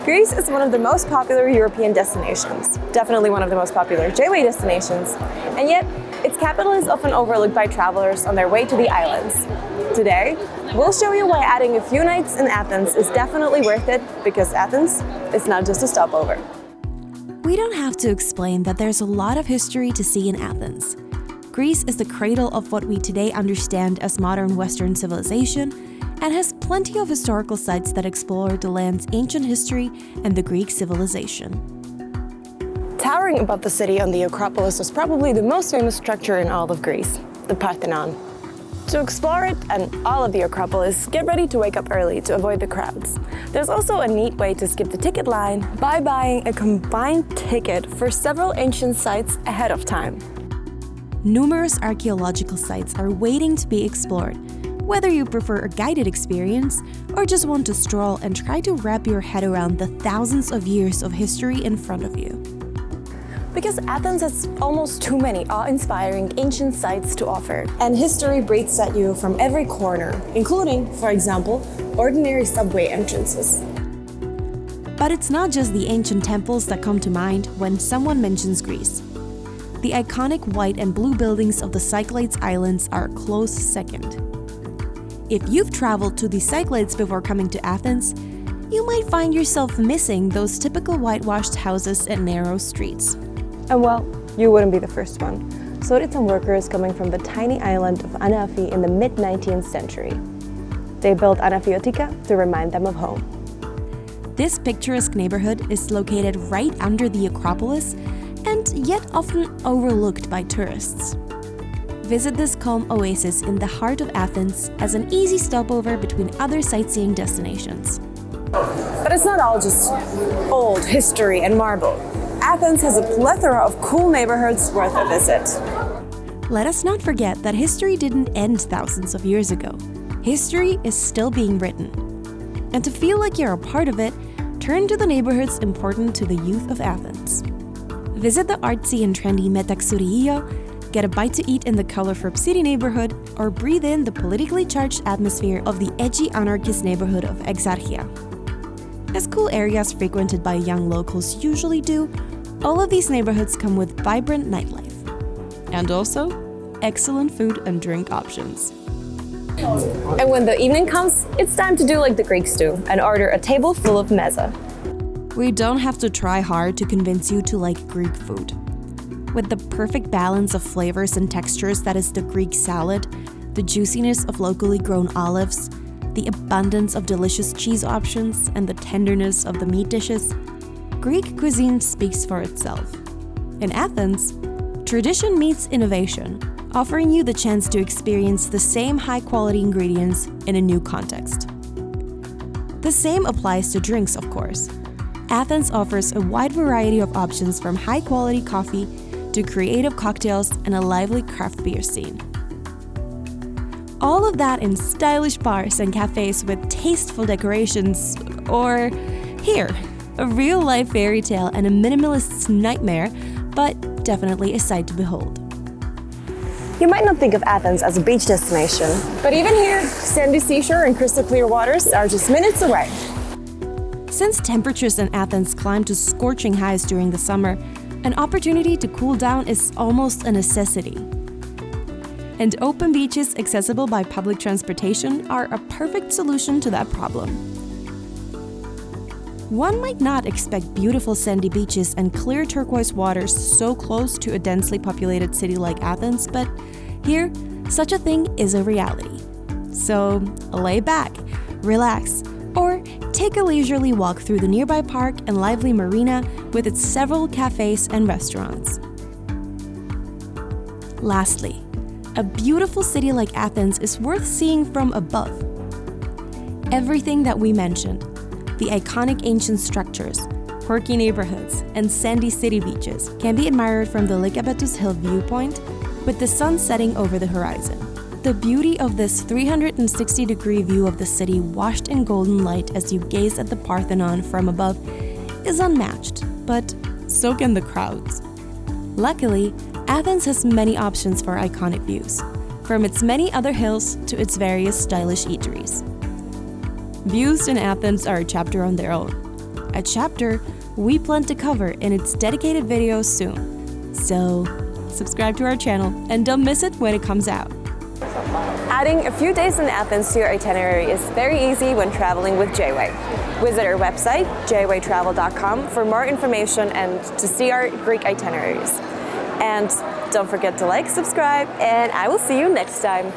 Greece is one of the most popular European destinations, definitely one of the most popular JayWay destinations, and yet its capital is often overlooked by travelers on their way to the islands. Today, we'll show you why adding a few nights in Athens is definitely worth it, because Athens is not just a stopover. We don't have to explain that there's a lot of history to see in Athens. Greece is the cradle of what we today understand as modern Western civilization, and has plenty of historical sites that explore the land's ancient history and the Greek civilization. Towering above the city on the Acropolis is probably the most famous structure in all of Greece, the Parthenon. To explore it and all of the Acropolis, get ready to wake up early to avoid the crowds. There's also a neat way to skip the ticket line by buying a combined ticket for several ancient sites ahead of time. Numerous archaeological sites are waiting to be explored, whether you prefer a guided experience or just want to stroll and try to wrap your head around the thousands of years of history in front of you. Because Athens has almost too many awe-inspiring ancient sites to offer, and history breathes at you from every corner, including, for example, ordinary subway entrances. But it's not just the ancient temples that come to mind when someone mentions Greece. The iconic white and blue buildings of the Cyclades Islands are a close second. If you've traveled to the Cyclades before coming to Athens, you might find yourself missing those typical whitewashed houses and narrow streets. And well, you wouldn't be the first one. So did some workers coming from the tiny island of Anafi in the mid-19th century. They built Anafiotika to remind them of home. This picturesque neighborhood is located right under the Acropolis and yet often overlooked by tourists. Visit this calm oasis in the heart of Athens as an easy stopover between other sightseeing destinations. But it's not all just old history and marble. Athens has a plethora of cool neighborhoods worth a visit. Let us not forget that history didn't end thousands of years ago. History is still being written. And to feel like you're a part of it, turn to the neighborhoods important to the youth of Athens. Visit the artsy and trendy Metaxouria, get a bite to eat in the colorful city neighborhood, or breathe in the politically charged atmosphere of the edgy anarchist neighborhood of Exarchia. As cool areas frequented by young locals usually do, all of these neighborhoods come with vibrant nightlife. And also, excellent food and drink options. And when the evening comes, it's time to do like the Greeks do and order a table full of meze. We don't have to try hard to convince you to like Greek food. With the perfect balance of flavors and textures that is the Greek salad, the juiciness of locally grown olives, the abundance of delicious cheese options, and the tenderness of the meat dishes, Greek cuisine speaks for itself. In Athens, tradition meets innovation, offering you the chance to experience the same high-quality ingredients in a new context. The same applies to drinks, of course. Athens offers a wide variety of options from high-quality coffee to creative cocktails and a lively craft beer scene. All of that in stylish bars and cafes with tasteful decorations, or here, a real-life fairy tale and a minimalist's nightmare, but definitely a sight to behold. You might not think of Athens as a beach destination, but even here, sandy seashore and crystal clear waters are just minutes away. Since temperatures in Athens climb to scorching highs during the summer, an opportunity to cool down is almost a necessity. And open beaches accessible by public transportation are a perfect solution to that problem. One might not expect beautiful sandy beaches and clear turquoise waters so close to a densely populated city like Athens, but here, such a thing is a reality. So lay back, relax, or take a leisurely walk through the nearby park and lively marina with its several cafes and restaurants. Lastly, a beautiful city like Athens is worth seeing from above. Everything that we mentioned, the iconic ancient structures, quirky neighborhoods, and sandy city beaches can be admired from the Lycabettus Hill viewpoint with the sun setting over the horizon. The beauty of this 360-degree view of the city washed in golden light as you gaze at the Parthenon from above is unmatched, but so can the crowds. Luckily, Athens has many options for iconic views, from its many other hills to its various stylish eateries. Views in Athens are a chapter on their own. a chapter we plan to cover in its dedicated videos soon. So, subscribe to our channel and don't miss it when it comes out. Adding a few days in Athens to your itinerary is very easy when traveling with JayWay. Visit our website, jaywaytravel.com, for more information and to see our Greek itineraries. And don't forget to like, subscribe, and I will see you next time.